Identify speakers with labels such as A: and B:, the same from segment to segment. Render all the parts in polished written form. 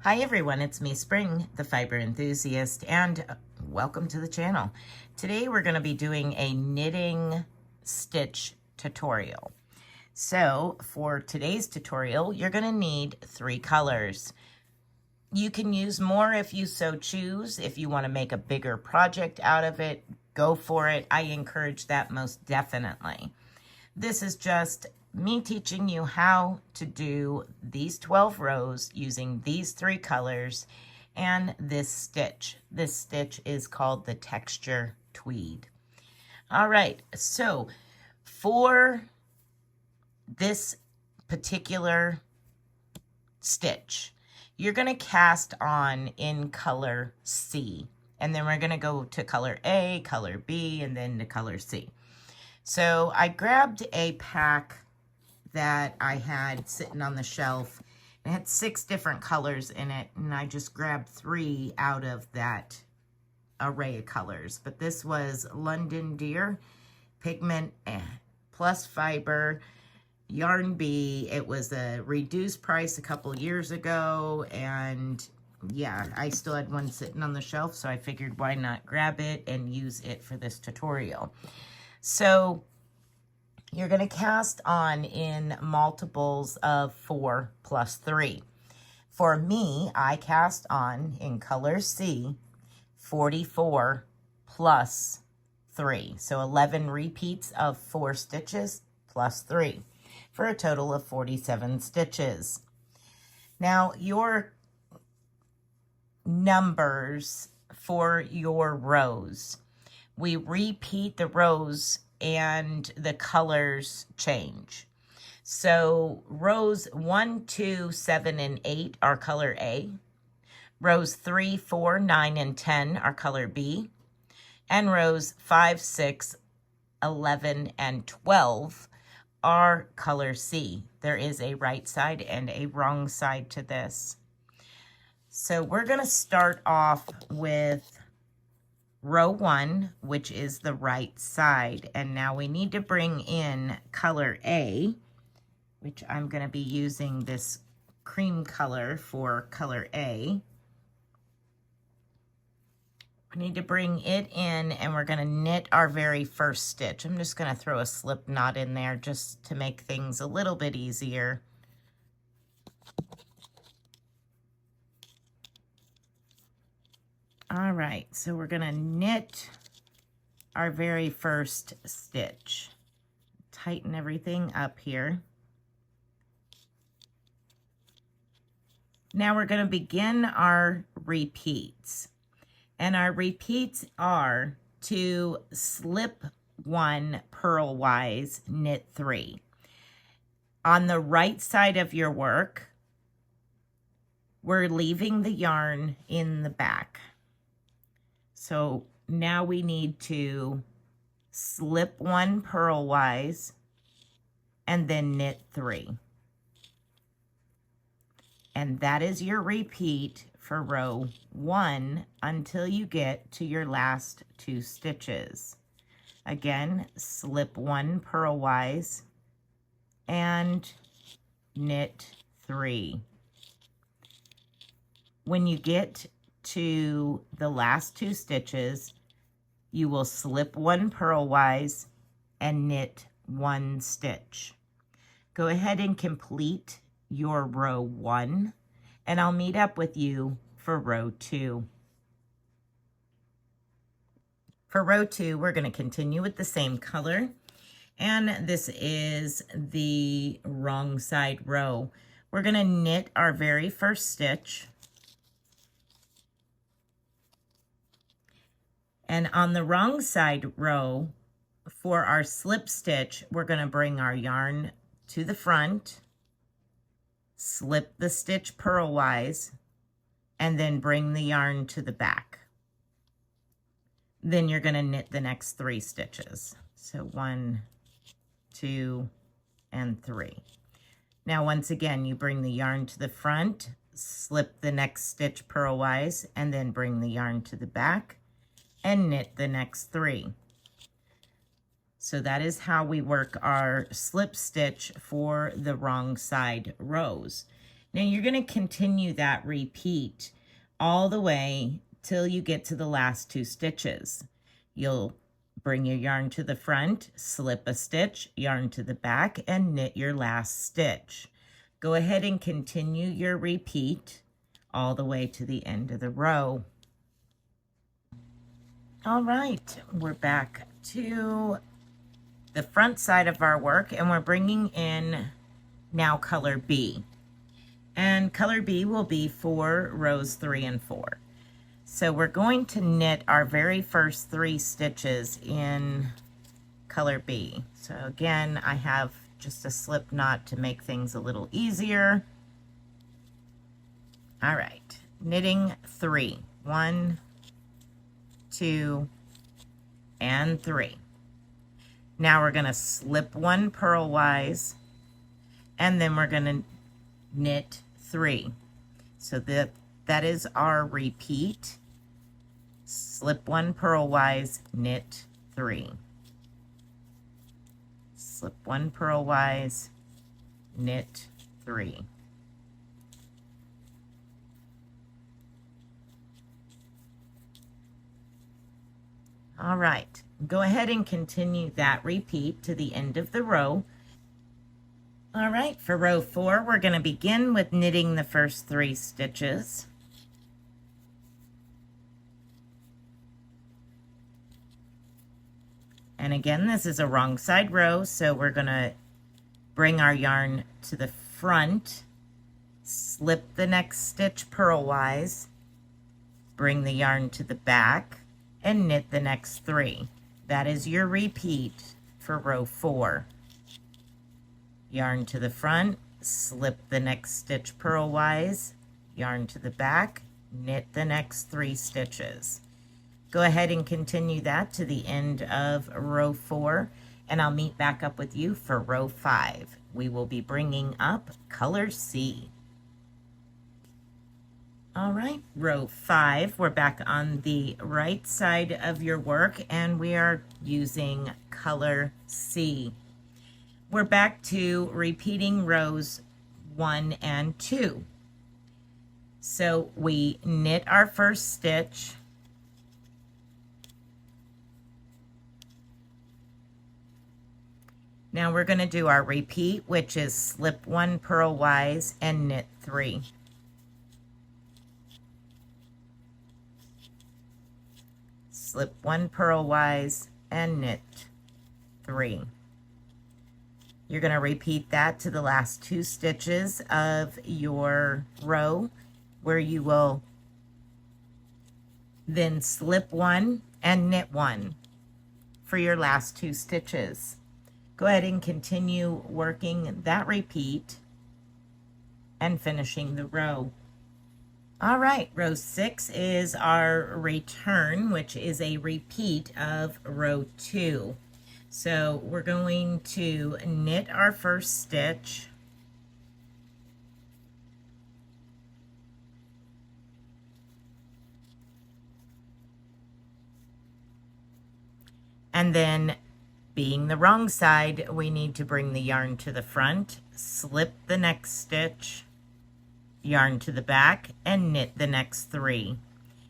A: Hi everyone, it's me, Spring, the fiber enthusiast, and welcome to the channel. Today we're going to be doing a knitting stitch tutorial. So for today's tutorial, you're going to need 3 colors. You can use more if you so choose. If you want to make a bigger project out of it, go for it. I encourage that most definitely. This is just me teaching you how to do these 12 rows using these 3 colors and this stitch. This stitch is called the texture tweed. All right, so for this particular stitch, you're going to cast on in color C, and then we're going to go to color A, color B, and then to color C. So I grabbed a pack that I had sitting on the shelf. It had 6 different colors in it, and I just grabbed 3 out of that array of colors. But this was London Deer, Pigment Plus Fiber, Yarn Bee. It was a reduced price a couple years ago, and yeah, I still had one sitting on the shelf, so I figured why not grab it and use it for this tutorial. So you're going to cast on in multiples of 4 plus 3. For me, I cast on in color C 44 plus 3. So 11 repeats of 4 stitches plus 3 for a total of 47 stitches. Now your numbers for your rows, we repeat the rows and the colors change. So rows 1, 2, 7, and 8 are color A. Rows 3, 4, 9, and 10 are color B. And rows 5, 6, 11, and 12 are color C. There is a right side and a wrong side to this. So we're going to start off with row 1, which is the right side, and now we need to bring in color A, which I'm going to be using this cream color for color A. We need to bring it in, and we're going to knit our very first stitch. I'm just going to throw a slip knot in there just to make things a little bit easier. All right, so we're going to knit our very first stitch. Tighten everything up here. Now we're going to begin our repeats. And our repeats are to slip 1 purlwise, knit 3. On the right side of your work, we're leaving the yarn in the back. So now we need to slip 1 purlwise and then knit 3. And that is your repeat for row 1 until you get to your last 2 stitches. Again, slip 1 purlwise and knit 3. When you get to the last 2 stitches, you will slip 1 purlwise and knit 1 stitch. Go ahead and complete your row 1, and I'll meet up with you for row 2. For row 2, we're going to continue with the same color, and this is the wrong side row. We're going to knit our very first stitch. And on the wrong side row, for our slip stitch, we're going to bring our yarn to the front, slip the stitch purlwise, and then bring the yarn to the back. Then you're going to knit the next 3 stitches. So 1, 2, and 3. Now, once again, you bring the yarn to the front, slip the next stitch purlwise, and then bring the yarn to the back and knit the next 3. So that is how we work our slip stitch for the wrong side rows. Now you're going to continue that repeat all the way till you get to the last 2 stitches. You'll bring your yarn to the front, slip a stitch, yarn to the back, and knit your last stitch. Go ahead and continue your repeat all the way to the end of the row. All right, we're back to the front side of our work, and we're bringing in now color B. And color B will be for rows 3 and 4. So we're going to knit our very first 3 stitches in color B. So again, I have just a slip knot to make things a little easier. All right, knitting 3. 1, 2, and 3. Now we're going to slip 1 purlwise, and then we're going to knit 3. So that is our repeat. Slip 1 purlwise, knit 3. Slip 1 purlwise, knit 3. All right, go ahead and continue that repeat to the end of the row. All right, for row 4, we're going to begin with knitting the first 3 stitches. And again, this is a wrong side row, so we're going to bring our yarn to the front, slip the next stitch purlwise, bring the yarn to the back, and knit the next 3. That is your repeat for row 4. Yarn to the front, slip the next stitch purlwise, yarn to the back, knit the next 3 stitches. Go ahead and continue that to the end of row 4, and I'll meet back up with you for row 5. We will be bringing up color C. All right, row 5, we're back on the right side of your work, and we are using color C. We're back to repeating rows 1 and 2. So we knit our first stitch, now we're going to do our repeat, which is slip 1 purlwise and knit 3. Slip 1 purlwise and knit 3. You're going to repeat that to the last 2 stitches of your row, where you will then slip 1 and knit 1 for your last 2 stitches. Go ahead and continue working that repeat and finishing the row. All right, row 6 is our return, which is a repeat of row 2. So we're going to knit our first stitch, and then, being the wrong side, we need to bring the yarn to the front, slip the next stitch, yarn to the back, and knit the next 3.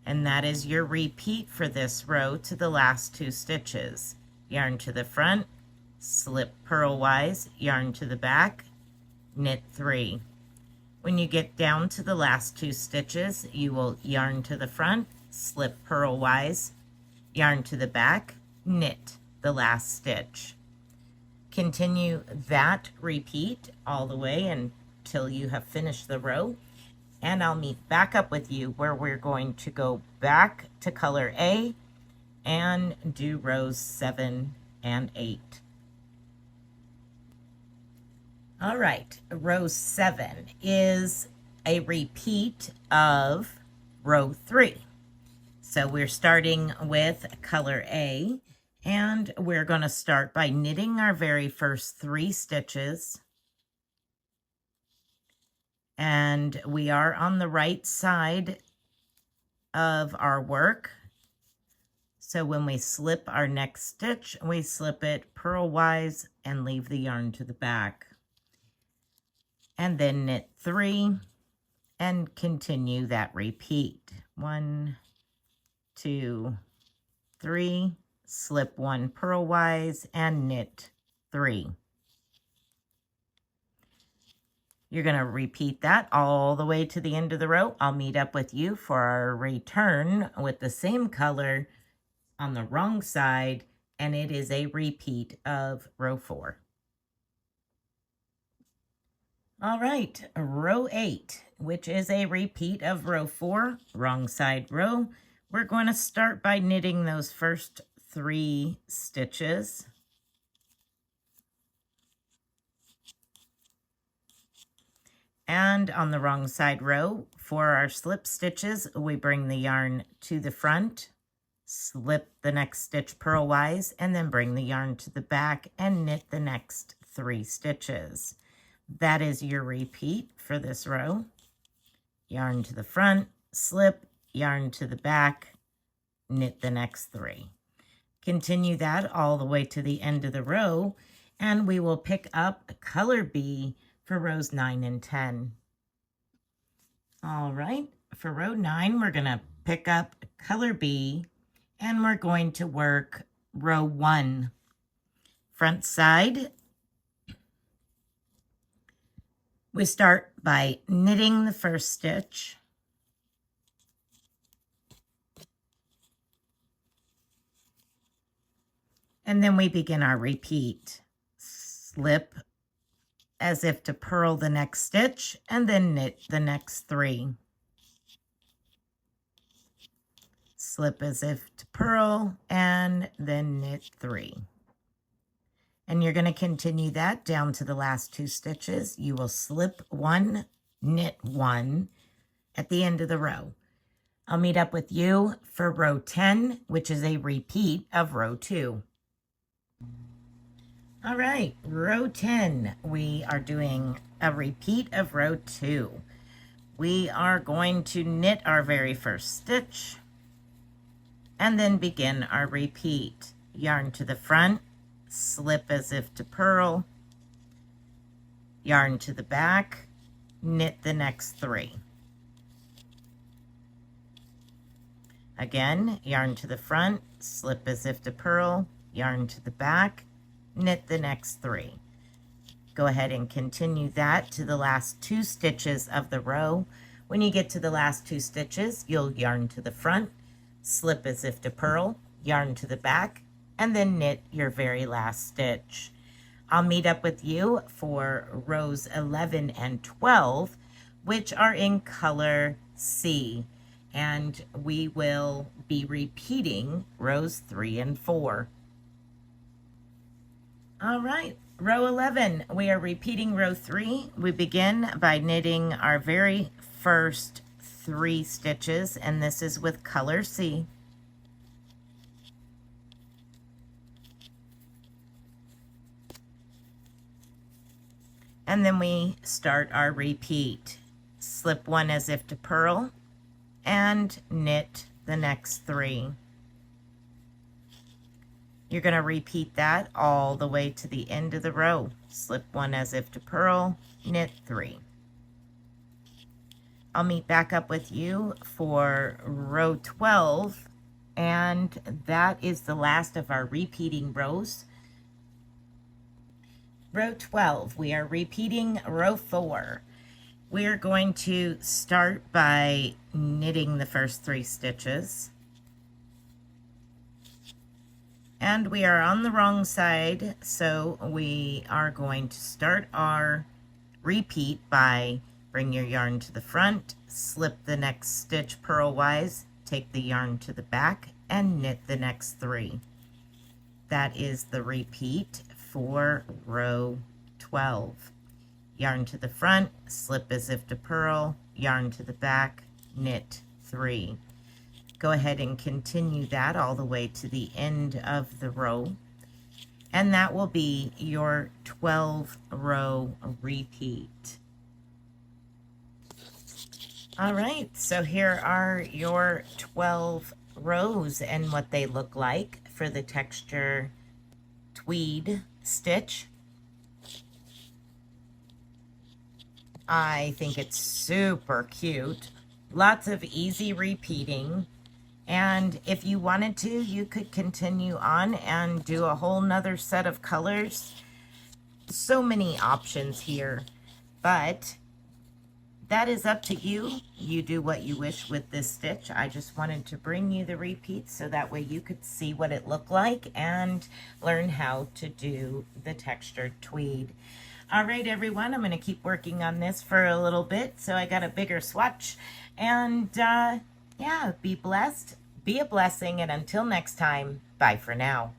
A: And that is your repeat for this row to the last 2 stitches. Yarn to the front, slip purlwise, yarn to the back, knit 3. When you get down to the last 2 stitches, you will yarn to the front, slip purlwise, yarn to the back, knit the last stitch. Continue that repeat all the way until you have finished the row, and I'll meet back up with you where we're going to go back to color A and do rows 7 and 8. All right, row 7 is a repeat of row 3. So we're starting with color A, and we're going to start by knitting our very first 3 stitches. And we are on the right side of our work. So when we slip our next stitch, we slip it purlwise and leave the yarn to the back. and then knit 3 and continue that repeat. 1, 2, 3, slip 1 purlwise and knit 3. You're going to repeat that all the way to the end of the row. I'll meet up with you for our return with the same color on the wrong side, and it is a repeat of row 4. All right, row 8, which is a repeat of row 4, wrong side row. We're going to start by knitting those first 3 stitches. And on the wrong side row, for our slip stitches, we bring the yarn to the front, slip the next stitch purlwise, and then bring the yarn to the back and knit the next 3 stitches. That is your repeat for this row. Yarn to the front, slip, yarn to the back, knit the next 3. Continue that all the way to the end of the row, and we will pick up color B for rows 9 and 10. All right, for row 9, we're going to pick up color B, and we're going to work row 1. Front side, we start by knitting the first stitch, and then we begin our repeat. Slip as if to purl the next stitch, and then knit the next 3. Slip as if to purl, and then knit 3. And you're going to continue that down to the last 2 stitches. You will slip 1, knit 1 at the end of the row. I'll meet up with you for row 10, which is a repeat of row 2. All right, row 10, we are doing a repeat of row 2. We are going to knit our very first stitch and then begin our repeat. Yarn to the front, slip as if to purl, yarn to the back, knit the next 3. Again, yarn to the front, slip as if to purl, yarn to the back, knit the next 3. Go ahead and continue that to the last 2 stitches of the row. When you get to the last 2 stitches, you'll yarn to the front, slip as if to purl, yarn to the back, and then knit your very last stitch. I'll meet up with you for rows 11 and 12, which are in color C, and we will be repeating rows 3 and 4. All right, row 11, we are repeating row 3. We begin by knitting our very first 3 stitches, and this is with color C. And then we start our repeat. Slip 1 as if to purl, and knit the next 3. You're going to repeat that all the way to the end of the row. Slip 1 as if to purl, knit 3. I'll meet back up with you for row 12, and that is the last of our repeating rows. Row 12, we are repeating row 4. We are going to start by knitting the first 3 stitches. And we are on the wrong side, so we are going to start our repeat by bring your yarn to the front, slip the next stitch purlwise, take the yarn to the back, and knit the next 3. That is the repeat for row 12. Yarn to the front, slip as if to purl, yarn to the back, knit 3. Go ahead and continue that all the way to the end of the row, and that will be your 12-row repeat. All right, so here are your 12 rows and what they look like for the texture tweed stitch. I think it's super cute. Lots of easy repeating. And if you wanted to, you could continue on and do a whole nother set of colors. So many options here, but that is up to you. You do what you wish with this stitch. I just wanted to bring you the repeats so that way you could see what it looked like and learn how to do the textured tweed. All right, everyone, I'm going to keep working on this for a little bit. So I got a bigger swatch. And yeah, be blessed, be a blessing. And until next time, bye for now.